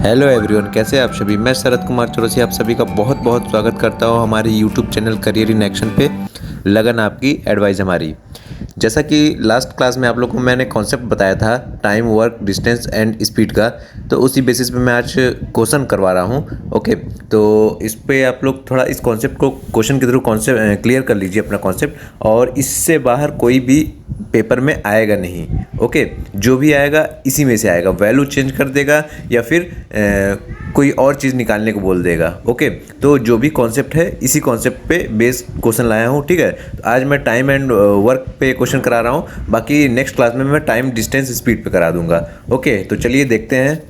Hello everyone, कैसे हैं आप सभी। मैं शरद कुमार चौरसिया आप सभी का बहुत बहुत स्वागत करता हूं हमारे YouTube channel career in action पे। लगन आपकी, एडवाइस हमारी। जैसा कि लास्ट क्लास में आप लोगों को मैंने कॉन्सेप्ट बताया था time, work, distance and speed का, तो उसी बेसिस पे मैं आज क्वेश्चन करवा रहा हूं। ओके, तो इस पे आप लोग थोड़ा इस कॉन्सेप्ट को क्वेश्चन के थ्रू कॉन्सेप्ट क्लियर कर लीजिए अपना कॉन्सेप्ट, और इससे बाहर कोई भी पेपर में आएगा नहीं। ओके, जो भी आएगा इसी में से आएगा, वैल्यू चेंज कर देगा या फिर कोई और चीज़ निकालने को बोल देगा। ओके, तो जो भी कॉन्सेप्ट है इसी कॉन्सेप्ट पे बेस क्वेश्चन लाया हूँ। ठीक है, तो आज मैं टाइम एंड वर्क पे क्वेश्चन करा रहा हूँ, बाकी नेक्स्ट क्लास में मैं टाइम, डिस्टेंस, स्पीड पे करा दूंगा। ओके, तो चलिए देखते हैं।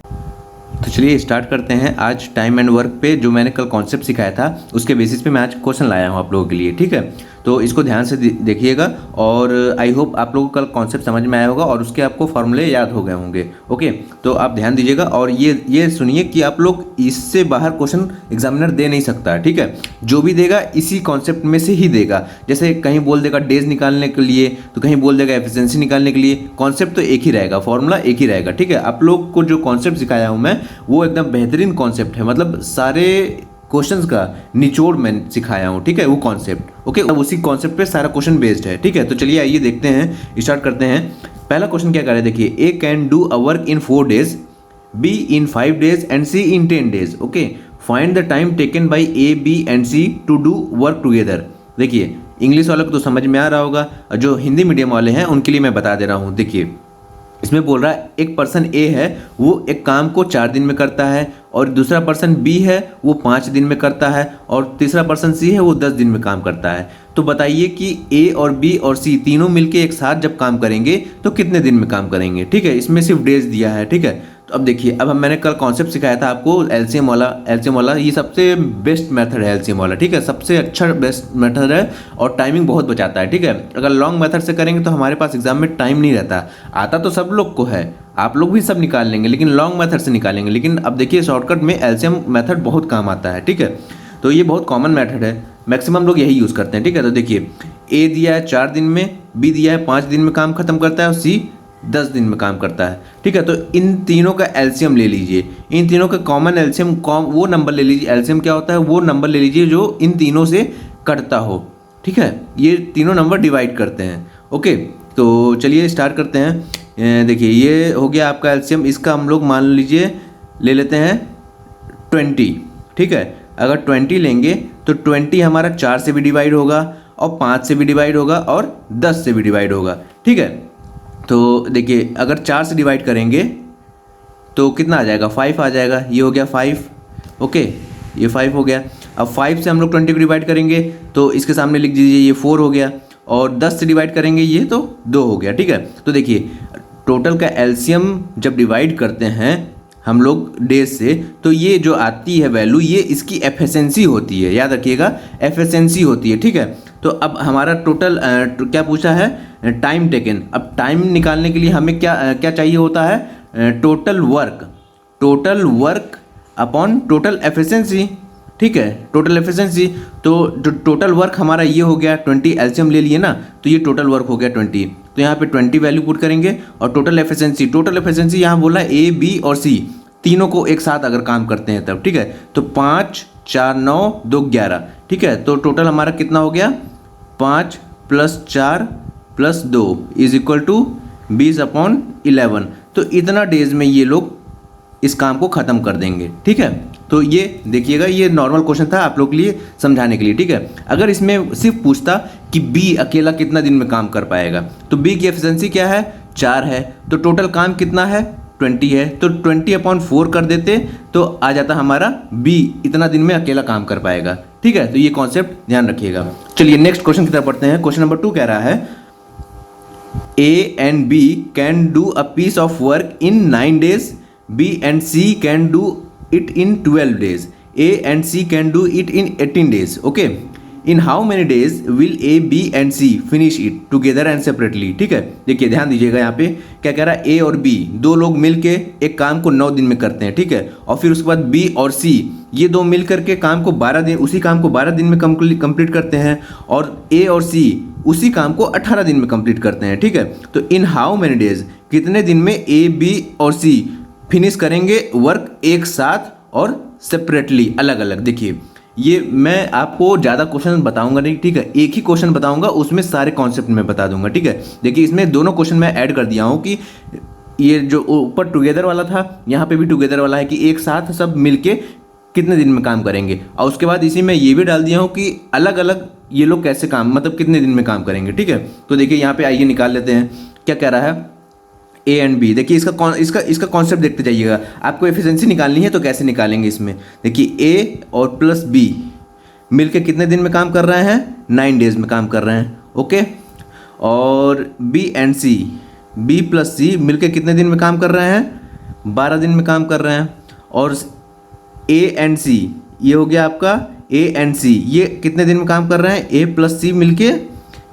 तो चलिए स्टार्ट करते हैं। आज टाइम एंड वर्क पे जो मैंने कल कॉन्सेप्ट सिखाया था उसके बेसिस पे मैं आज क्वेश्चन लाया हूँ आप लोगों के लिए। ठीक है, तो इसको ध्यान से देखिएगा और आई होप आप लोगों को कल कॉन्सेप्ट समझ में आया होगा और उसके आपको फॉर्मूले याद हो गए होंगे। ओके, तो आप ध्यान दीजिएगा और ये सुनिए कि आप लोग इससे बाहर क्वेश्चन एग्जामिनर दे नहीं सकता। ठीक है, जो भी देगा इसी कॉन्सेप्ट में से ही देगा। जैसे कहीं बोल देगा डेज निकालने के लिए, तो कहीं बोल देगा एफिशिएंसी निकालने के लिए। कॉन्सेप्ट तो एक ही रहेगा, फॉर्मूला एक ही रहेगा। ठीक है, आप लोग को जो कॉन्सेप्ट सिखाया हूँ मैं वो एकदम बेहतरीन कॉन्सेप्ट है, मतलब सारे क्वेश्चंस का निचोड़ में सिखाया हूँ। ठीक है, वो कॉन्सेप्ट। ओके, अब उसी कॉन्सेप्ट पे सारा क्वेश्चन बेस्ड है। ठीक है, तो चलिए आइए देखते हैं, स्टार्ट करते हैं। पहला क्वेश्चन क्या कर रहे हैं, देखिए। A can do a work in 4 days, B in 5 days and C in 10 days। Okay, find the time taken by A, B and C to do work together. देखिए, इंग्लिश वालों को तो समझ में आ रहा होगा, जो हिंदी मीडियम वाले हैं उनके लिए मैं बता दे रहा हूँ। देखिए, इसमें बोल रहा है एक पर्सन ए है वो एक काम को 4 दिन में करता है, और दूसरा पर्सन बी है वो 5 दिन में करता है, और तीसरा पर्सन सी है वो 10 दिन में काम करता है। तो बताइए कि ए और बी और सी तीनों मिलके एक साथ जब काम करेंगे तो कितने दिन में काम करेंगे। ठीक है, इसमें सिर्फ डेज दिया है। ठीक है, तो अब देखिए, अब मैंने कल कॉन्सेप्ट सिखाया था आपको एलसीएम वाला। ये सबसे बेस्ट मेथड है एलसीएम वाला। ठीक है, सबसे अच्छा बेस्ट मेथड है और टाइमिंग बहुत बचाता है। ठीक है, अगर लॉन्ग मेथड से करेंगे तो हमारे पास एग्जाम में टाइम नहीं रहता। आता तो सब लोग को है, आप लोग भी सब निकाल लेंगे, लेकिन लॉन्ग मेथड से निकालेंगे। लेकिन अब देखिए, शॉर्टकट में एलसीएम मेथड बहुत काम आता है। ठीक है, तो ये बहुत कॉमन मेथड है, मैक्सिमम लोग यही यूज़ करते हैं। ठीक है, तो देखिए, ए दिया है 4 दिन में, बी दिया है 5 दिन में काम खत्म करता है, और सी 10 दिन में काम करता है। ठीक है, तो इन तीनों का एलसीएम ले लीजिए, इन तीनों का कॉमन एलसीएम वो नंबर ले लीजिए। एलसीएम क्या होता है, वो नंबर ले लीजिए जो इन तीनों से कटता हो। ठीक है, ये तीनों नंबर डिवाइड करते हैं। ओके, तो चलिए स्टार्ट करते हैं। देखिए, ये हो गया आपका एलसीएम। इसका हम लोग मान लीजिए ले लेते हैं 20। ठीक है, अगर 20 लेंगे तो 20 हमारा 4 से भी डिवाइड होगा, और 5 से भी डिवाइड होगा, और 10 से भी डिवाइड होगा। ठीक है, तो देखिए, अगर 4 से डिवाइड करेंगे तो कितना आ जाएगा, 5 आ जाएगा। ये हो गया 5। ओके, ये 5 हो गया। अब 5 से हम लोग 20 को डिवाइड करेंगे तो इसके सामने लिख दीजिए, ये 4 हो गया, और 10 से डिवाइड करेंगे ये तो 2 हो गया। ठीक है, तो देखिए, टोटल का एलसीएम जब डिवाइड करते हैं हम लोग डेज से, तो ये जो आती है वैल्यू, ये इसकी एफिशिएंसी होती है। याद रखिएगा, एफिशिएंसी होती है। ठीक है, तो अब हमारा टोटल क्या पूछा है, टाइम टेकन। अब टाइम निकालने के लिए हमें क्या चाहिए होता है, total work upon total efficiency. ठीक है, टोटल एफिशिएंसी, तो जो टोटल वर्क हमारा ये हो गया 20, एलसीएम ले लिए ना, तो ये टोटल वर्क हो गया 20। तो यहाँ पे 20 वैल्यू पुट करेंगे, और टोटल एफिशिएंसी यहाँ बोला ए, बी और सी तीनों को एक साथ अगर काम करते हैं तब। ठीक है, तो 5, 4, 9, 2, 11। ठीक है, तो टोटल हमारा कितना हो गया, 5 + 4 + 2 इज इक्वल टू 20/11। तो इतना डेज में ये लोग इस काम को ख़त्म कर देंगे। ठीक है, तो ये देखिएगा, ये नॉर्मल क्वेश्चन था आप लोग के लिए समझाने के लिए। ठीक है, अगर इसमें सिर्फ पूछता कि बी अकेला कितना दिन में काम कर पाएगा, तो बी की एफिशिएंसी क्या है, 4 है, तो टोटल काम कितना है, 20 है, तो 20/4 कर देते तो आ जाता हमारा बी इतना दिन में अकेला काम कर पाएगा। ठीक है, तो ये कॉन्सेप्ट ध्यान रखिएगा। चलिए नेक्स्ट क्वेश्चन की तरफ बढ़ते हैं। क्वेश्चन नंबर 2 कह रहा है, A and B can do a piece of work in 9 days, B and C can do it in 12 days, A and C can do it in 18 days. Okay, in how many days will A, B and C finish it together and separately? ठीक है, देखिए ध्यान दीजिएगा, यहाँ पे क्या कह रहा है, A और B दो लोग मिलके एक काम को 9 दिन में करते हैं। ठीक है, और फिर उसके बाद B और C ये दो मिल करके काम को 12 दिन, उसी काम को 12 दिन में कंप्लीट करते हैं, और A और C उसी काम को 18 दिन में कंप्लीट करते हैं। ठीक है, तो इन हाउ मेनी डेज कितने दिन में A, B और C फिनिश करेंगे वर्क एक साथ और सेपरेटली, अलग अलग। देखिए ये मैं आपको ज़्यादा क्वेश्चन बताऊंगा नहीं, ठीक है, एक ही क्वेश्चन बताऊंगा, उसमें सारे कॉन्सेप्ट मैं बता दूंगा, ठीक है। देखिए इसमें दोनों क्वेश्चन मैं ऐड कर दिया हूँ कि ये जो ऊपर टुगेदर वाला था, यहाँ पे भी टुगेदर वाला है कि एक साथ सब मिलके कितने दिन में काम करेंगे, और उसके बाद इसी में ये भी डाल दिया हूँ कि अलग अलग ये लोग कैसे काम, मतलब कितने दिन में काम करेंगे, ठीक है। तो देखिए यहाँ पे आइए निकाल लेते हैं क्या कह रहा है, ए एंड बी। देखिए इसका कॉन्सेप्ट देखते जाइएगा। आपको एफिशिएंसी निकालनी है तो कैसे निकालेंगे इसमें, देखिए ए और प्लस बी मिलके कितने दिन में काम कर रहे हैं, 9 डेज में काम कर रहे हैं, ओके। और B and C, B plus C मिलके कितने दिन में काम कर रहे हैं, 12 दिन में काम कर रहे हैं। और ए एंड सी, ये हो गया आपका ए एंड सी, ये कितने दिन में काम कर रहे हैं, ए प्लस सी मिलके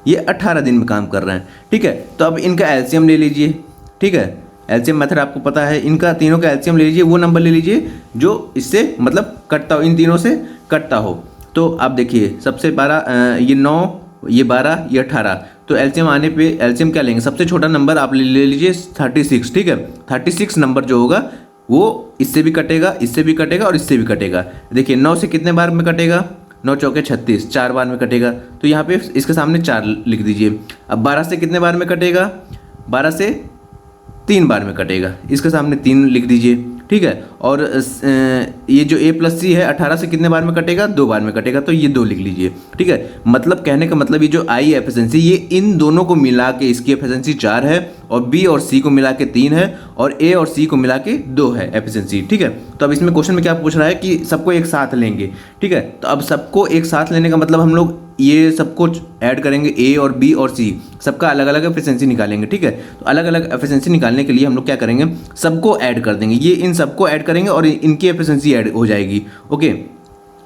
ये 18 दिन में काम कर रहे हैं, ठीक है। तो अब इनका एलसीएम ले लीजिए, ठीक है, एलसीएम मेथड आपको पता है, इनका तीनों का एलसीएम ले लीजिए, वो नंबर ले लीजिए जो इससे मतलब कटता हो, इन तीनों से कटता हो। तो आप देखिए सबसे 12, ये 9, ये 12, ये 18, तो एलसीएम आने पे एलसीएम क्या लेंगे, सबसे छोटा नंबर आप ले लीजिए 36, ठीक है। 36 नंबर जो होगा वो इससे भी कटेगा, इससे भी कटेगा और इससे भी कटेगा। देखिए 9 से कितने बार में कटेगा, 9 चौके 36, 4 बार में कटेगा, तो यहाँ पे इसके सामने 4 लिख दीजिए। अब 12 से कितने बार में कटेगा, 12 से 3 बार में कटेगा, इसके सामने 3 लिख दीजिए, ठीक है। और ये जो ए प्लस सी है 18 से कितने बार में कटेगा, 2 बार में कटेगा, तो ये 2 लिख लीजिए, ठीक है। मतलब कहने का मतलब ये जो आई एफिशिएंसी, ये इन दोनों को मिला के इसकी एफिशिएंसी 4 है, और बी और सी को मिला के 3 है, और ए और सी को मिला के 2 है एफिशिएंसी, ठीक है। तो अब इसमें क्वेश्चन में क्या पूछ रहा है कि सबको एक साथ लेंगे, ठीक है। तो अब सबको एक साथ लेने का मतलब हम लोग ये सब कुछ ऐड करेंगे, ए और बी और सी, सबका अलग अलग एफिशिएंसी निकालेंगे, ठीक है। तो अलग अलग एफिशिएंसी निकालने के लिए हम लोग क्या करेंगे, सबको ऐड कर देंगे, ये इन सबको ऐड करेंगे और इनकी एफिशिएंसी ऐड हो जाएगी, ओके।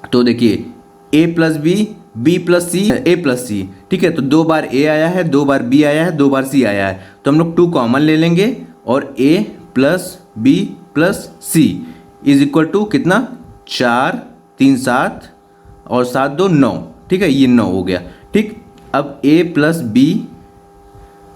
तो देखिए A plus B, B plus C, A plus सी, ठीक है। तो 2 बार ए आया है, 2 बार बी आया है, 2 बार सी आया है, तो हम लोग 2 कॉमन ले लेंगे और A plus B plus C is equal to कितना, 4, 3 7 और 7 2 9, ठीक है, ये 9 हो गया, ठीक। अब a plus B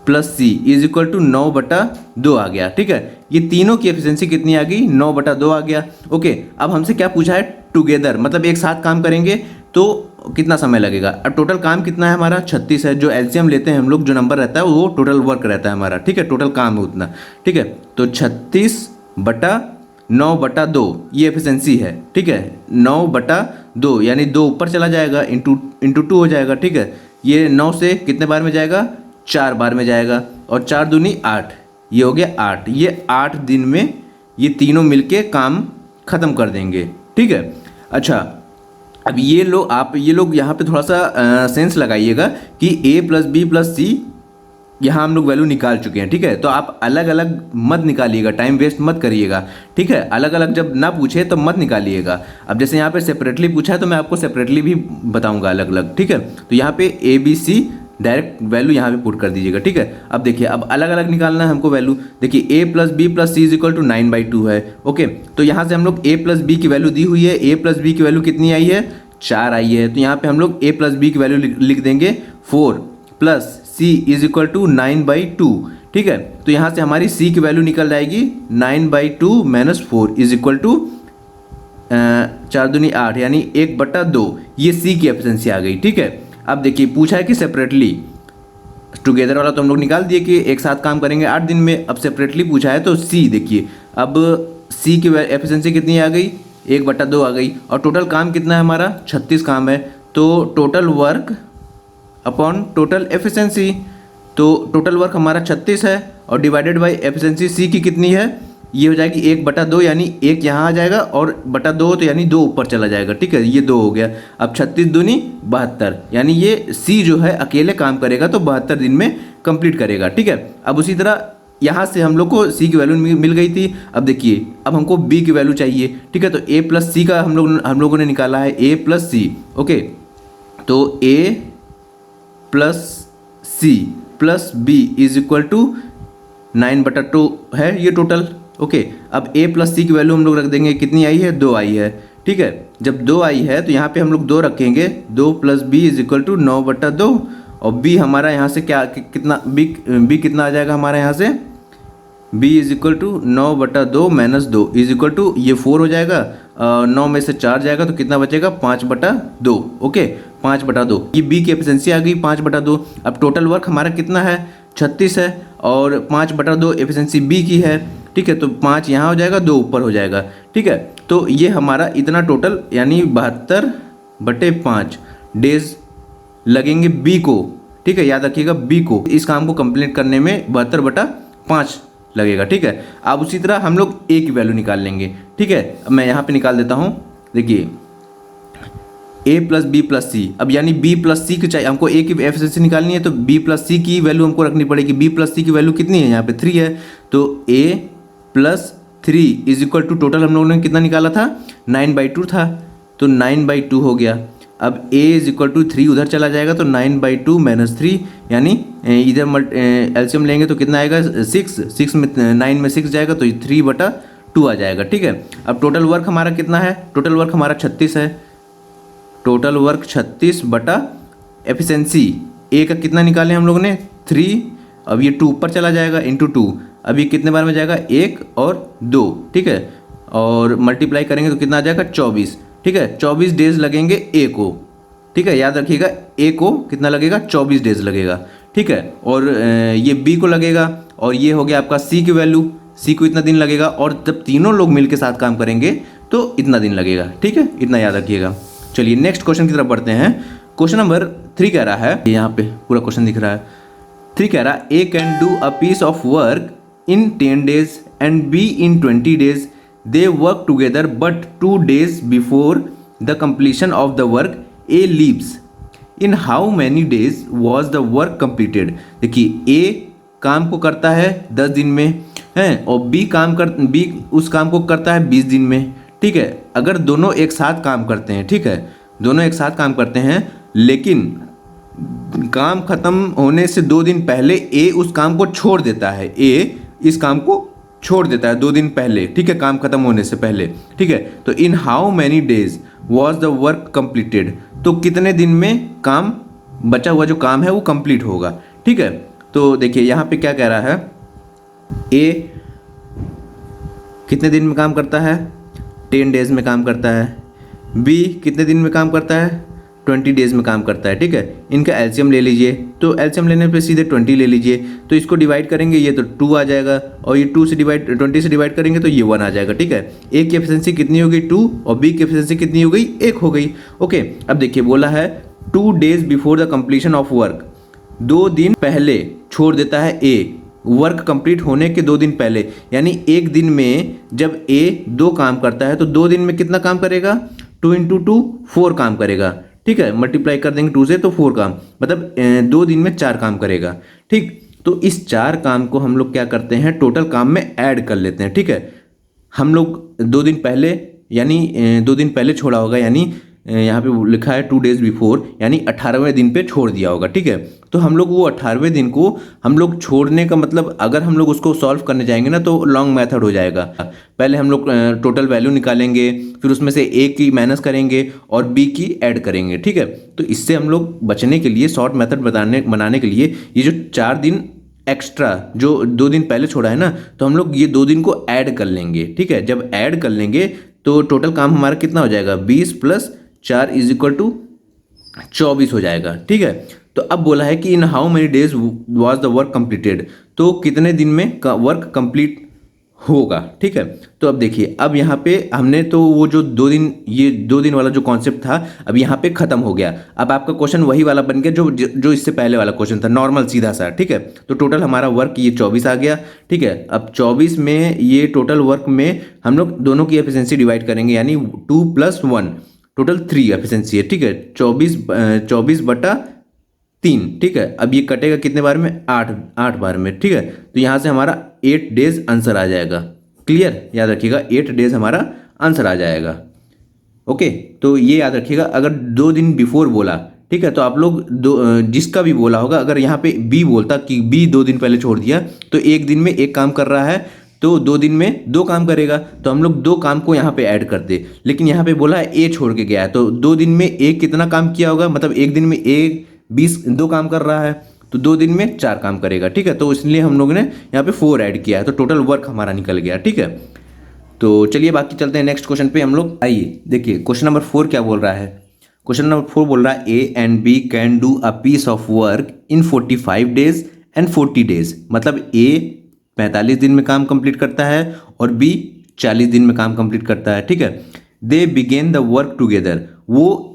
plus C is equal to 9/2 आ गया, ठीक है। ये तीनों की एफिशिएंसी कितनी आ गई, 9/2 आ गया, ओके। अब हमसे क्या पूछा है, टुगेदर, मतलब एक साथ काम करेंगे तो कितना समय लगेगा। अब टोटल काम कितना है हमारा, 36 है, जो एलसीएम लेते हैं हम लोग, जो नंबर रहता है वो टोटल वर्क रहता है हमारा, ठीक है, टोटल काम है उतना, ठीक है। तो 36/9/2 ये एफिशिएंसी है, ठीक है। 9/2 यानी 2 ऊपर चला जाएगा, इंटू 2 हो जाएगा, ठीक है। ये 9 से कितने बार में जाएगा, 4 बार में जाएगा, और 4 दूनी 8, ये हो गया 8, ये 8 दिन में ये तीनों मिलके काम ख़त्म कर देंगे, ठीक है। अच्छा अब ये लोग यहाँ पे थोड़ा सा सेंस लगाइएगा कि a प्लस बी प्लस सी यहाँ हम लोग वैल्यू निकाल चुके हैं, ठीक है। तो आप अलग अलग मत निकालिएगा, टाइम वेस्ट मत करिएगा, ठीक है। अलग अलग जब ना पूछे तो मत निकालिएगा। अब जैसे यहाँ पे सेपरेटली पूछा है तो मैं आपको सेपरेटली भी बताऊंगा अलग अलग, ठीक है। तो यहाँ पे A B C direct value यहाँ पे पुट कर दीजिएगा, ठीक है। अब देखिए अब अलग अलग निकालना है हमको वैल्यू। देखिए A plus B plus C is equal to 9/2 है, ओके। तो यहाँ से हम लोग ए प्लस बी की वैल्यू दी हुई है, ए प्लस बी की वैल्यू कितनी आई है, 4 आई है। तो यहाँ पे हम लोग ए प्लस बी की वैल्यू लिख देंगे 4 plus C is equal to 9/2, ठीक है। तो यहाँ से हमारी सी की वैल्यू निकल जाएगी 9/2 माइनस 4 इज इक्वल टू 4 दूनी 8 यानी 1/2, ये सी की एफिशिएंसी आ गई, ठीक है। अब देखिए पूछा है कि सेपरेटली, टुगेदर वाला तो हम लोग निकाल दिए कि एक साथ काम करेंगे 8 दिन में। अब सेपरेटली पूछा है तो सी देखिए, अब सी की एफिशिएंसी कितनी आ गई, 1/2 आ गई, और टोटल काम कितना है हमारा, 36 काम है। तो total work upon total efficiency, तो टोटल वर्क हमारा 36 है और डिवाइडेड बाय एफिशिएंसी सी की कितनी है, ये हो जाएगी 1/2, यानी 1 यहाँ आ जाएगा और बटा 2 तो यानी 2 ऊपर चला जाएगा, ठीक है, ये 2 हो गया। अब 36 दूनी 72, यानी ये सी जो है अकेले काम करेगा तो 72 दिन में कंप्लीट करेगा, ठीक है। अब उसी तरह यहाँ से हम लोग को सी की वैल्यू मिल गई थी। अब देखिए अब हमको बी की वैल्यू चाहिए, ठीक है। तो ए प्लस सी का हम लोगों ने निकाला है, ए प्लस सी, ओके। तो A plus C plus B is equal to 9/2 है ये टोटल, ओके। अब a प्लस सी की वैल्यू हम लोग रख देंगे, कितनी आई है, 2 आई है, ठीक है। जब 2 आई है तो यहाँ पे हम लोग 2 रखेंगे, 2 plus B is equal to 9/2, और b हमारा यहाँ से क्या कितना b कितना आ जाएगा हमारा यहाँ से B is equal to 9/2 minus 2 is equal to ये 4 हो जाएगा, 9 में से 4 जाएगा तो कितना बचेगा 5/2। ओके 5/2, ये बी की एफिशिएंसी आ गई 5/2। अब टोटल वर्क हमारा कितना है 36 है और 5/2 एफिशिएंसी बी की है। ठीक है, तो 5 यहाँ हो जाएगा, 2 ऊपर हो जाएगा। ठीक है, तो ये हमारा इतना टोटल यानी 72/5 डेज लगेंगे बी को। ठीक है, याद रखिएगा बी को इस काम को कंप्लीट करने में 72/5 लगेगा। ठीक है, अब उसी तरह हम लोग ए की वैल्यू निकाल लेंगे। ठीक है, अब मैं यहाँ पे निकाल देता हूँ। देखिए ए प्लस बी प्लस सी, अब यानी बी प्लस सी की चाहिए हमको, ए की एफिशिएंसी निकालनी है तो बी प्लस सी की वैल्यू हमको रखनी पड़ेगी। बी प्लस सी की वैल्यू कितनी है यहाँ पे 3 है, तो A plus 3 is equal to total हम लोगों ने कितना निकाला था 9/2 था, तो 9/2 हो गया। अब a इज इक्वल टू 3 उधर चला जाएगा तो 9/2 माइनस 3 यानी इधर एलसीएम लेंगे तो कितना आएगा 6 में 9 में 6 जाएगा तो 3/2 आ जाएगा। ठीक है, अब टोटल वर्क हमारा कितना है, टोटल वर्क हमारा 36 है। टोटल वर्क 36 बटा एफिशिएंसी ए का कितना निकाले हम लोगों ने 3, अब ये 2 ऊपर चला जाएगा इंटू 2, अब ये कितने बार में जाएगा 1 और 2। ठीक है, और मल्टीप्लाई करेंगे तो कितना आ जाएगा 24। ठीक है, 24 डेज लगेंगे ए को। ठीक है, याद रखिएगा ए को कितना लगेगा 24 डेज लगेगा। ठीक है, और ये बी को लगेगा और ये हो गया आपका सी की वैल्यू, सी को इतना दिन लगेगा और जब तीनों लोग मिलकर साथ काम करेंगे तो इतना दिन लगेगा। ठीक है, इतना याद रखिएगा। चलिए नेक्स्ट क्वेश्चन की तरफ बढ़ते हैं। क्वेश्चन नंबर 3 कह रहा है, यहाँ पे पूरा क्वेश्चन दिख रहा है। 3 कह रहा है A can do a piece of work in 10 days and B in 20 days. They work together but 2 days before the completion of the work A leaves. In how many days was the work completed? देखिए A काम को करता है 10 दिन में है और B उस काम को करता है 20 दिन में। ठीक है, अगर दोनों एक साथ काम करते हैं, ठीक है, दोनों एक साथ काम करते हैं लेकिन काम खत्म होने से 2 दिन पहले A उस काम को छोड़ देता है, A इस काम को छोड़ देता है 2 दिन पहले। ठीक है, काम खत्म होने से पहले। ठीक है, तो in how many days was the work completed, तो कितने दिन में काम बचा हुआ जो काम है वो कंप्लीट होगा। ठीक है, तो देखिए यहाँ पे क्या कह रहा है, ए कितने दिन में काम करता है 10 डेज में काम करता है, बी कितने दिन में काम करता है 20 डेज में काम करता है। ठीक है, इनका एलसीएम ले लीजिए, तो एलसीएम लेने पे सीधे 20 ले लीजिए, तो इसको डिवाइड करेंगे ये तो 2 आ जाएगा और ये 20 से डिवाइड करेंगे तो ये 1 आ जाएगा। ठीक है, ए की एफिशिएंसी कितनी हो गई 2 और बी की एफिशिएंसी कितनी हो गई 1 हो गई। ओके, अब देखिए बोला है 2 days before the completion of work, 2 दिन पहले छोड़ देता है ए, वर्क कंप्लीट होने के 2 दिन पहले, यानी एक दिन में जब ए 2 काम करता है तो 2 दिन में कितना काम करेगा 2 × 2 4 काम करेगा। ठीक है, मल्टीप्लाई कर देंगे 2 से तो 4 काम, मतलब 2 दिन में 4 काम करेगा। ठीक, तो इस 4 काम को हम लोग क्या करते हैं टोटल काम में ऐड कर लेते हैं। ठीक है, हम लोग 2 दिन पहले यानी 2 दिन पहले छोड़ा होगा, यानी यहाँ पे लिखा है 2 डेज बिफोर, यानी 18वें दिन पे छोड़ दिया होगा। ठीक है, तो हम लोग वो 18वें दिन को हम लोग छोड़ने का मतलब अगर हम लोग उसको सॉल्व करने जाएंगे ना तो लॉन्ग मेथड हो जाएगा। पहले हम लोग टोटल वैल्यू निकालेंगे, फिर उसमें से ए की माइनस करेंगे और बी की ऐड करेंगे। ठीक है, तो इससे हम लोग बचने के लिए शॉर्ट मेथड बनाने के लिए ये जो 4 दिन एक्स्ट्रा जो 2 दिन पहले छोड़ा है ना, तो हम लोग ये 2 दिन को ऐड कर लेंगे। ठीक है, जब ऐड कर लेंगे तो टोटल काम हमारा कितना हो जाएगा 20 + 4 इज इक्वल टू 24 हो जाएगा। ठीक है, तो अब बोला है कि in how many days was the work completed, तो कितने दिन में वर्क कंप्लीट होगा। ठीक है, तो अब देखिए अब यहाँ पे हमने तो वो जो 2 दिन ये 2 दिन वाला जो कॉन्सेप्ट था अब यहाँ पे खत्म हो गया। अब आपका क्वेश्चन वही वाला बन गया जो इससे पहले वाला क्वेश्चन था, नॉर्मल सीधा सा। ठीक है, तो टोटल हमारा वर्क ये 24 आ गया। ठीक है, अब 24 में ये टोटल वर्क में हम लोग दोनों की एफिशिएंसी डिवाइड करेंगे, यानी 2 + 1 टोटल 3 एफिशिएंसी है। ठीक है, 24/3। ठीक है, अब ये कटेगा कितने बार में 8 बार में। ठीक है, तो यहाँ से हमारा 8 डेज आंसर आ जाएगा। क्लियर, याद रखिएगा 8 डेज हमारा आंसर आ जाएगा। ओके, तो ये याद रखिएगा अगर 2 दिन बिफोर बोला, ठीक है, तो आप लोग जिसका भी बोला होगा, अगर यहाँ पे बी बोलता कि बी 2 दिन पहले छोड़ दिया तो एक दिन में एक काम कर रहा है तो 2 दिन में 2 काम करेगा, तो हम लोग 2 काम को यहाँ पे ऐड कर दे। लेकिन यहाँ पे बोला है ए छोड़ के गया है, तो 2 दिन में ए कितना काम किया होगा, मतलब एक दिन में ए 2 काम कर रहा है तो 2 दिन में 4 काम करेगा, ठीक है। तो इसलिए हम लोगों ने यहाँ पे 4 ऐड किया है, तो टोटल वर्क हमारा निकल गया, ठीक है। तो चलिए बाकी चलते हैं नेक्स्ट क्वेश्चन पे हम लोग। आइए देखिए क्वेश्चन नंबर 4 क्या बोल रहा है। क्वेश्चन नंबर 4 बोल रहा है A and B can do a piece of work in 45 days and 40 days. मतलब ए 45 दिन में काम कंप्लीट करता है और बी 40 दिन में काम कंप्लीट करता है, ठीक है। दे बिगेन द वर्क टुगेदर, वो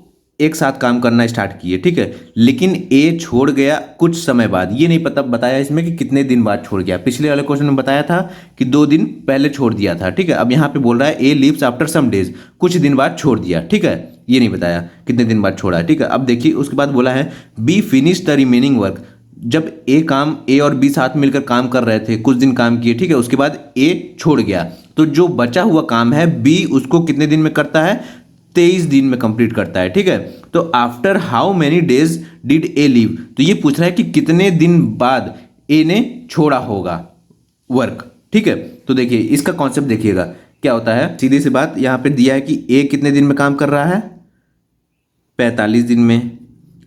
एक साथ काम करना स्टार्ट किए, ठीक है। लेकिन ए छोड़ गया कुछ समय बाद, ये नहीं पता बताया इसमें कि कितने दिन बाद छोड़ गया। पिछले वाले क्वेश्चन में बताया था कि 2 दिन पहले छोड़ दिया था, ठीक है। अब यहाँ पे बोल रहा है ए लीव्स आफ्टर सम डेज, कुछ दिन बाद छोड़ दिया, ठीक है। ये नहीं बताया कितने दिन बाद छोड़ा, ठीक है। अब देखिए उसके बाद बोला है B finish the remaining work. जब ए और बी साथ मिलकर काम कर रहे थे, कुछ दिन काम किए, ठीक है। उसके बाद ए छोड़ गया, तो जो बचा हुआ काम है बी उसको कितने दिन में करता है, 23 दिन में कंप्लीट करता है, ठीक है। तो after how many days did a leave, तो ये पूछ रहा है कि कितने दिन बाद ए ने छोड़ा होगा वर्क, ठीक है। तो देखिए इसका कॉन्सेप्ट देखिएगा क्या होता है। सीधी सी बात, यहाँ पे दिया है कि ए कितने दिन में काम कर रहा है, 45 दिन में,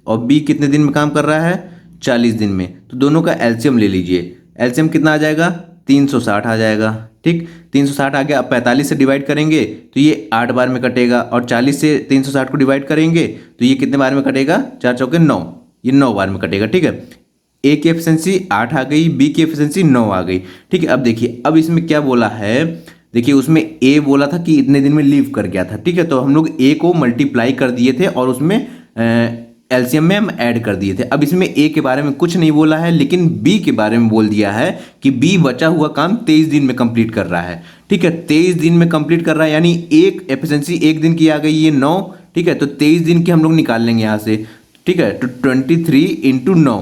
और बी कितने दिन में काम कर रहा है, 40 दिन में। तो दोनों का एलसीएम ले लीजिए। एलसीएम कितना आ जाएगा, 360 आ जाएगा, ठीक। 360 आ गया। अब 45 से डिवाइड करेंगे तो ये 8 बार में कटेगा, और 40 से 360 को डिवाइड करेंगे तो ये कितने बार में कटेगा, 4 चौके 9, ये 9 बार में कटेगा, ठीक है। ए की एफिशिएंसी 8 आ गई, बी की एफिशिएंसी 9 आ गई, ठीक है। अब देखिए अब इसमें क्या बोला है, देखिए उसमें ए बोला था कि इतने दिन में लीव कर गया था, ठीक है। तो हम लोग ए को मल्टीप्लाई कर दिए थे और उसमें एलसीएम में हम ऐड कर दिए थे। अब इसमें ए के बारे में कुछ नहीं बोला है, लेकिन बी के बारे में बोल दिया है कि बी बचा हुआ काम 23 दिन में कंप्लीट कर रहा है, ठीक है। 23 दिन में कंप्लीट कर रहा है, यानी एक एफिशिएंसी एक दिन की आ गई, ये 9, ठीक है। तो 23 दिन की हम लोग निकाल लेंगे यहाँ से, ठीक है। तो 23 × 9,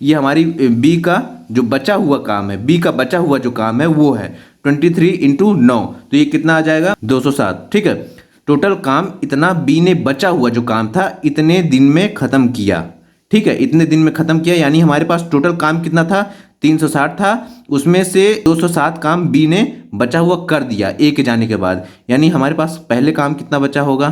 ये हमारी बी का जो बचा हुआ काम है, बी का बचा हुआ जो काम है वो है 23 × 9, तो ये कितना आ जाएगा, 207, ठीक है। टोटल काम इतना बी ने बचा हुआ जो काम था इतने दिन में खत्म किया, ठीक है। इतने दिन में खत्म किया, यानी हमारे पास टोटल काम कितना था, 360 था, उसमें से 207 काम बी ने बचा हुआ कर दिया ए के जाने के बाद। यानी हमारे पास पहले काम कितना बचा होगा,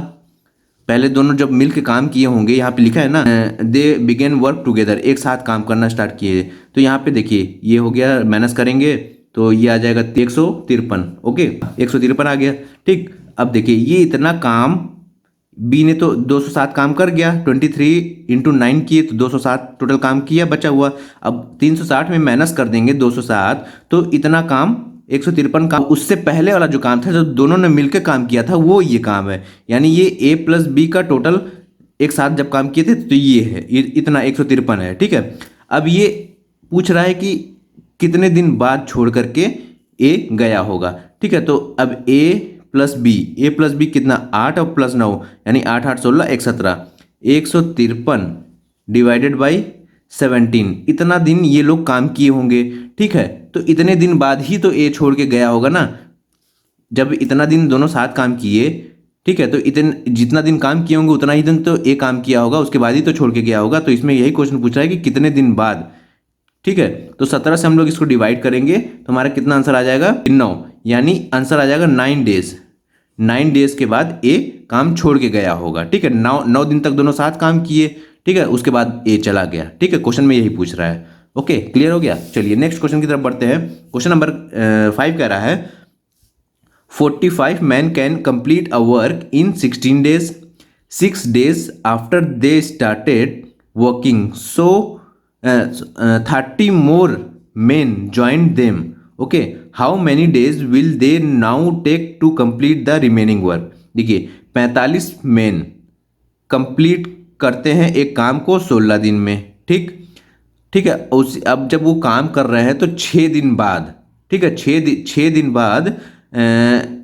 पहले दोनों जब मिल के काम किए होंगे, यहाँ पे लिखा है ना दे बिगेन वर्क टुगेदर, एक साथ काम करना स्टार्ट किए। तो यहाँ पे देखिए ये हो गया, माइनस करेंगे तो ये आ जाएगा 153, ओके 153 आ गया, ठीक। अब देखिए ये इतना काम बी ने तो 207 काम कर गया, 23 × 9 किए तो 207 टोटल काम किया बचा हुआ। अब 360 में माइनस कर देंगे 207, तो इतना काम 153 काम, उससे पहले वाला जो काम था जो दोनों ने मिलकर काम किया था वो ये काम है। यानी ये ए प्लस बी का टोटल एक साथ जब काम किए थे तो ये है, इतना 153 है, ठीक है। अब ये पूछ रहा है कि कितने दिन बाद छोड़ करके ए गया होगा, ठीक है। तो अब ए प्लस बी कितना, 8 और प्लस 9, यानी 8 8 16 117, 153 डिवाइडेड बाई 17, इतना दिन ये लोग काम किए होंगे, ठीक है। तो इतने दिन बाद ही तो ए छोड़ के गया होगा ना, जब इतना दिन दोनों साथ काम किए, ठीक है। तो इतने जितना दिन काम किए होंगे उतना ही दिन तो ए काम किया होगा, उसके बाद ही तो छोड़ के गया होगा। तो इसमें यही क्वेश्चन पूछ रहा है कि कितने दिन बाद, ठीक है। तो 17 से हम लोग इसको डिवाइड करेंगे तो हमारा कितना आंसर आ जाएगा, 9, यानी आंसर आ जाएगा 9 डेज। 9 डेज के बाद ए काम छोड़ के गया होगा, ठीक है। 9 दिन तक दोनों साथ काम किए, ठीक है, उसके बाद ए चला गया, ठीक है। क्वेश्चन में यही पूछ रहा है, ओके क्लियर हो गया। चलिए नेक्स्ट क्वेश्चन की तरफ बढ़ते हैं। क्वेश्चन नंबर 5 कह रहा है 45 man can complete a work in 16 days, 6 days after they started working, so 30 more men joined them, okay, how many days will they now take to complete the remaining work। देखिए 45 man complete करते हैं एक काम को 16 दिन में, ठीक है। अब जब वो काम कर रहे हैं तो 6 दिन बाद, ठीक है, 6 दिन बाद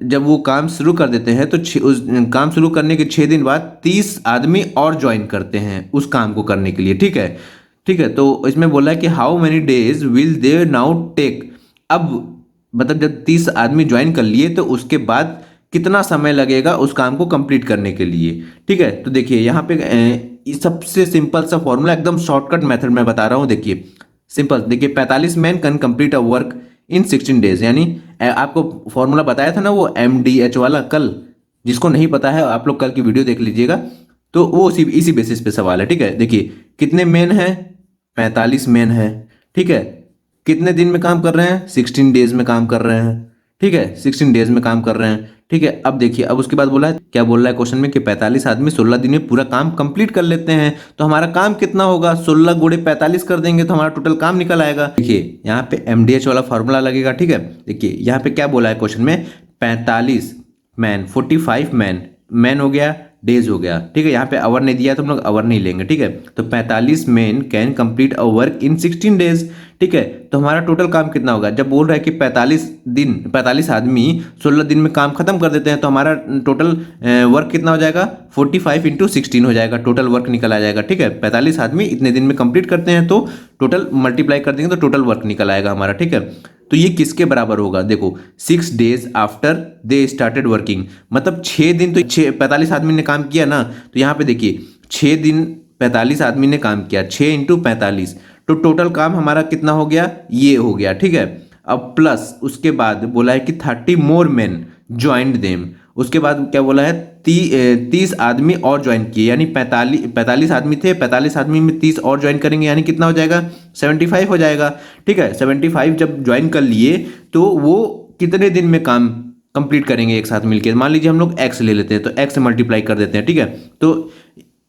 जब वो काम शुरू कर देते हैं तो उस काम शुरू करने के 6 दिन बाद 30 आदमी और ज्वाइन करते हैं उस काम को करने के लिए, ठीक है। तो इसमें बोला है कि how many days will they now take. अब मतलब जब 30 आदमी ज्वाइन कर लिए तो उसके बाद कितना समय लगेगा उस काम को कंप्लीट करने के लिए, ठीक है। तो देखिए यहाँ पे सबसे सिंपल सा फॉर्मूला, एकदम शॉर्टकट मेथड में बता रहा हूँ। देखिए सिंपल, देखिए 45 man can complete a work in 16 days, यानी आपको फॉर्मूला बताया था ना वो MDH वाला, कल जिसको नहीं पता है आप लोग कल की वीडियो देख लीजिएगा, तो वो इसी बेसिस पे सवाल है, ठीक है। देखिए कितने मैन हैं, 45 मैन है, ठीक है। कितने दिन में काम कर रहे हैं? 16 डेज में काम कर रहे हैं, ठीक है, 16 डेज में काम कर रहे हैं, ठीक है। अब देखिए, अब उसके बाद बोला है, क्या बोल रहा है क्वेश्चन में कि 45 आदमी 16 दिन में पूरा काम कंप्लीट कर लेते हैं। तो हमारा काम कितना होगा? 16 गुणे 45 कर देंगे तो हमारा टोटल काम निकल आएगा। देखिए यहाँ पे MDH वाला फॉर्मूला लगेगा, ठीक है। देखिए यहाँ पे क्या बोला है क्वेश्चन में, 45 मैन, 45 मैन हो गया, डेज हो गया, ठीक है। यहाँ पे आवर नहीं दिया तो हम लोग आवर नहीं लेंगे, ठीक है। तो 45 man can complete a work in 16 days, ठीक है। तो हमारा टोटल काम कितना होगा? जब बोल रहा है कि 45 आदमी 16 दिन में काम खत्म कर देते हैं, तो हमारा टोटल वर्क कितना हो जाएगा? 45 इंटू 16 हो जाएगा, टोटल वर्क निकल आ जाएगा, ठीक है। 45 आदमी इतने दिन में कंप्लीट करते हैं तो टोटल मल्टीप्लाई कर देंगे तो टोटल वर्क निकल आएगा हमारा, ठीक है। तो ये किसके बराबर होगा? देखो 6 days after they started working, मतलब 6 दिन, तो 45 आदमी ने काम किया ना, तो यहाँ पे देखिए 6 दिन 45 आदमी ने काम किया, 6 इंटू 45, तो टोटल काम हमारा कितना हो गया? ये हो गया, ठीक है। अब प्लस उसके बाद बोला है कि 30 मोर मैन ज्वाइंड देम, उसके बाद क्या बोला है? 30 आदमी और ज्वाइन किए, यानी 45 आदमी थे, 45 आदमी में 30 और ज्वाइन करेंगे, यानी कितना हो जाएगा? 75 हो जाएगा, ठीक है। 75 जब ज्वाइन कर लिए तो वो कितने दिन में काम कंप्लीट करेंगे एक साथ मिलकर? मान लीजिए हम लोग x ले लेते हैं, तो x से मल्टीप्लाई कर देते हैं, ठीक है। तो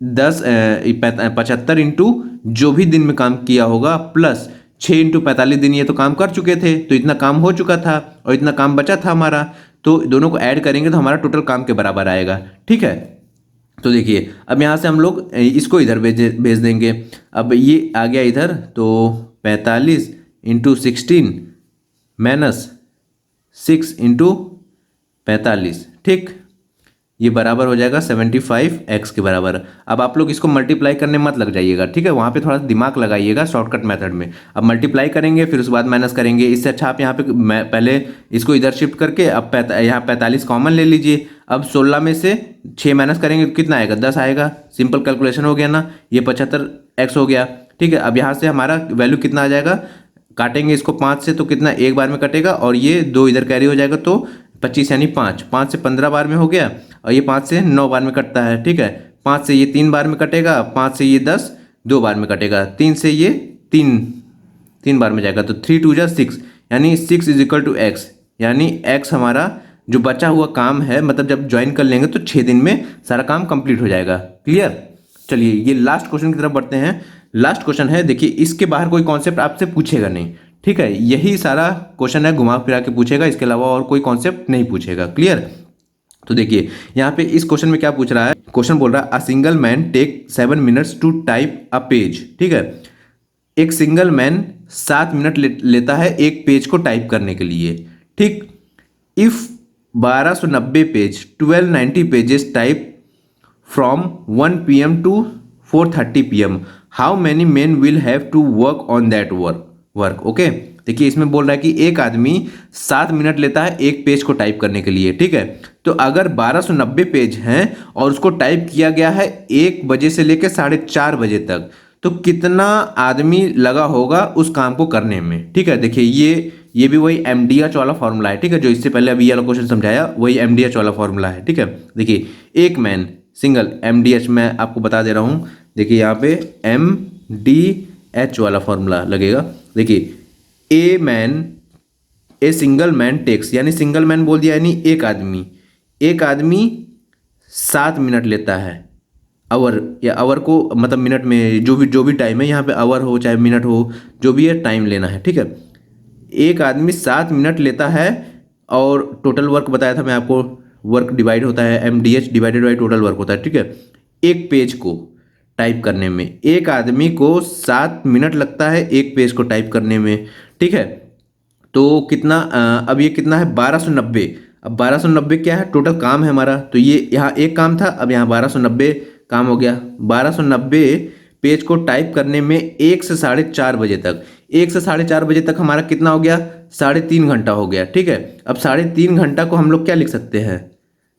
75 इंटू जो भी दिन में काम किया होगा प्लस 6 इंटू 45 दिन, ये तो काम कर चुके थे, तो इतना काम हो चुका था और इतना काम बचा था हमारा, तो दोनों को ऐड करेंगे तो हमारा टोटल काम के बराबर आएगा, ठीक है। तो देखिए अब यहाँ से हम लोग इसको इधर भेज देंगे। अब ये आ गया इधर, तो 45 इंटू 16 माइनस 6 इंटू 45, ठीक, ये बराबर हो जाएगा 75x के बराबर। अब आप लोग इसको मल्टीप्लाई करने मत लग जाइएगा, ठीक है, वहाँ पे थोड़ा दिमाग लगाइएगा शॉर्टकट मेथड में। अब मल्टीप्लाई करेंगे फिर उसके बाद माइनस करेंगे, इससे अच्छा आप यहाँ पे पहले इसको इधर शिफ्ट करके अब यहाँ 45 कॉमन ले लीजिए। अब 16 में से 6 माइनस करेंगे तो कितना आएगा? 10 आएगा, सिंपल कैलकुलेशन हो गया ना, ये 75x हो गया, ठीक है। अब यहाँ से हमारा वैल्यू कितना आ जाएगा? काटेंगे इसको 5 से तो कितना एक बार में कटेगा, और ये 2 इधर कैरी हो जाएगा तो 25 यानी 5 से 15 बार में हो गया, और ये 5 से 9 बार में कटता है, ठीक है। 5 से ये 3 बार में कटेगा, 5 से ये 10 2 बार में कटेगा, 3 से ये 3 बार में जाएगा, तो 3 2 जा 6, यानी 6 इज इक्वल टू एक्स, यानी x हमारा जो बचा हुआ काम है, मतलब जब ज्वाइन कर लेंगे तो 6 दिन में सारा काम कंप्लीट हो जाएगा। क्लियर? चलिए ये लास्ट क्वेश्चन की तरफ बढ़ते हैं। लास्ट क्वेश्चन है, देखिए इसके बाहर कोई कॉन्सेप्ट आपसे पूछेगा नहीं, ठीक है, यही सारा क्वेश्चन है, घुमा फिरा के पूछेगा, इसके अलावा और कोई कॉन्सेप्ट नहीं पूछेगा। क्लियर? तो देखिए यहाँ पे इस क्वेश्चन में क्या पूछ रहा है, क्वेश्चन बोल रहा है a single man take 7 minutes to type a page, ठीक है। एक सिंगल मैन 7 मिनट लेता है एक पेज को टाइप करने के लिए, ठीक। If 1290 page 1290 pages type from 1 PM to 4:30 PM, how many man will have to work on that work, okay. देखिए इसमें बोल रहा है कि एक आदमी 7 मिनट लेता है एक पेज को टाइप करने के लिए, ठीक है। तो अगर 1290 पेज हैं और उसको टाइप किया गया है 1 बजे से लेकर 4:30 बजे तक, तो कितना आदमी लगा होगा उस काम को करने में, ठीक है। देखिए ये भी वही MDH वाला फॉर्मूला है, ठीक है, जो इससे पहले अभी ये वाला क्वेश्चन समझाया वही MDH वाला फॉर्मूला है, ठीक है। देखिए एक मैन सिंगल, MDH मैं आपको बता दे रहा हूँ, देखिए यहाँ पे MDH वाला फॉर्मूला लगेगा। देखिए ए सिंगल मैन टेक्स, यानी सिंगल मैन बोल दिया यानी एक आदमी 7 मिनट लेता है, आवर या आवर को मतलब मिनट में जो भी टाइम है, यहाँ पे आवर हो चाहे मिनट हो जो भी है टाइम लेना है, ठीक है। एक आदमी 7 मिनट लेता है और टोटल वर्क बताया था मैं आपको, वर्क डिवाइड होता है MDH divided by total work होता है, ठीक है। एक पेज को टाइप करने में एक आदमी को 7 मिनट लगता है एक पेज को टाइप करने में, ठीक है। तो कितना अब ये कितना है 1290, अब 1290 क्या है टोटल काम है हमारा, तो ये यहाँ एक काम था, अब यहाँ 1290 काम हो गया। 1290 पेज को टाइप करने में 1 से 4:30 बजे तक, 1 से 4:30 बजे तक हमारा कितना हो गया 3.5 घंटा हो गया, ठीक है। अब 3.5 घंटा को हम लोग क्या लिख सकते हैं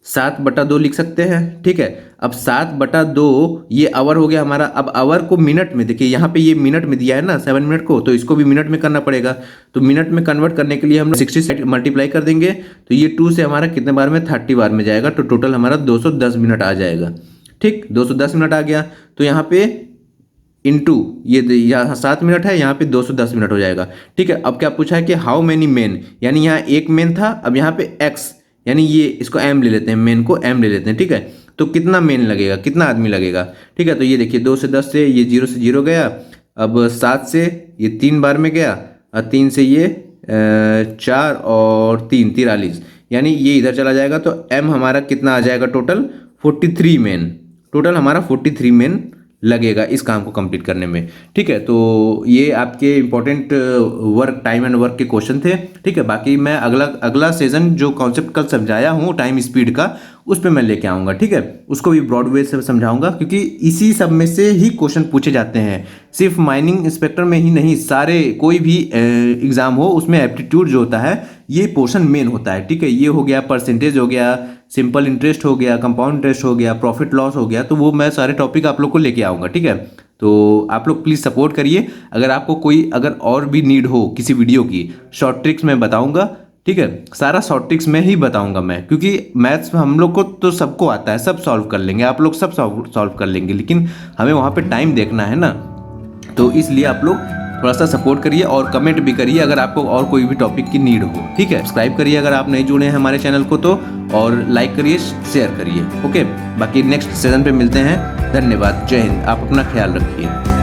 7/2 लिख सकते हैं, ठीक है। अब 7/2 ये आवर हो गया हमारा। अब आवर को मिनट में, देखिए यहाँ पे ये मिनट में दिया है ना 7 मिनट को, तो इसको भी मिनट में करना पड़ेगा, तो मिनट में कन्वर्ट करने के लिए हम 60 से मल्टीप्लाई कर देंगे, तो ये 2 से हमारा कितने बार में 30 बार में जाएगा, तो टोटल हमारा 210 मिनट आ जाएगा, ठीक, 210 मिनट आ गया। तो यहाँ पे इंटू ये यहाँ 7 मिनट है, यहाँ पे 210 मिनट हो जाएगा। ठीक है, अब क्या पूछा है कि हाउ मैनी मेन, यानी यहाँ एक मेन था, अब यहाँ पे एक्स यानी ये इसको एम ले लेते हैं, मेन को एम ले लेते हैं। ठीक है, तो कितना मेन लगेगा, कितना आदमी लगेगा। ठीक है, तो ये देखिए 2 से 10 से ये 0 से 0 गया, अब 7 से ये 3 बार में गया, और 3 से ये 4 और 3 43, यानी ये इधर चला जाएगा। तो एम हमारा कितना आ जाएगा टोटल 43 मेन, टोटल हमारा 43 मेन लगेगा इस काम को कंप्लीट करने में। ठीक है, तो ये आपके important work time and work के क्वेश्चन थे। ठीक है, बाकी मैं अगला सेशन जो कॉन्सेप्ट कल समझाया हूँ टाइम स्पीड का, उस पर मैं लेके आऊँगा। ठीक है, उसको भी ब्रॉड वे से समझाऊंगा, क्योंकि इसी सब में से ही क्वेश्चन पूछे जाते हैं। सिर्फ माइनिंग इंस्पेक्टर में ही नहीं, सारे कोई भी एग्जाम हो उसमें एप्टीट्यूड जो होता है ये पोर्शन मेन होता है। ठीक है, ये हो गया परसेंटेज हो गया, सिंपल इंटरेस्ट हो गया, कंपाउंड इंटरेस्ट हो गया, प्रॉफिट लॉस हो गया, तो वो मैं सारे टॉपिक आप लोग को लेके आऊँगा। ठीक है, तो आप लोग प्लीज़ सपोर्ट करिए। अगर आपको कोई अगर और भी नीड हो किसी वीडियो की, शॉर्ट ट्रिक्स मैं बताऊँगा। ठीक है, सारा शॉर्ट ट्रिक्स में ही बताऊंगा मैं, क्योंकि मैथ्स हम लोग को तो सबको आता है, सब सॉल्व कर लेंगे, आप लोग सब सॉल्व कर लेंगे, लेकिन हमें वहाँ पे टाइम देखना है ना। तो इसलिए आप लोग थोड़ा सा सपोर्ट करिए और कमेंट भी करिए अगर आपको और कोई भी टॉपिक की नीड हो। ठीक है, सब्सक्राइब करिए अगर आप नहीं जुड़े हैं हमारे चैनल को तो, और लाइक करिए, शेयर करिए। ओके, बाकी नेक्स्ट सेशन पे मिलते हैं। धन्यवाद, जय हिंद, आप अपना ख्याल रखिए।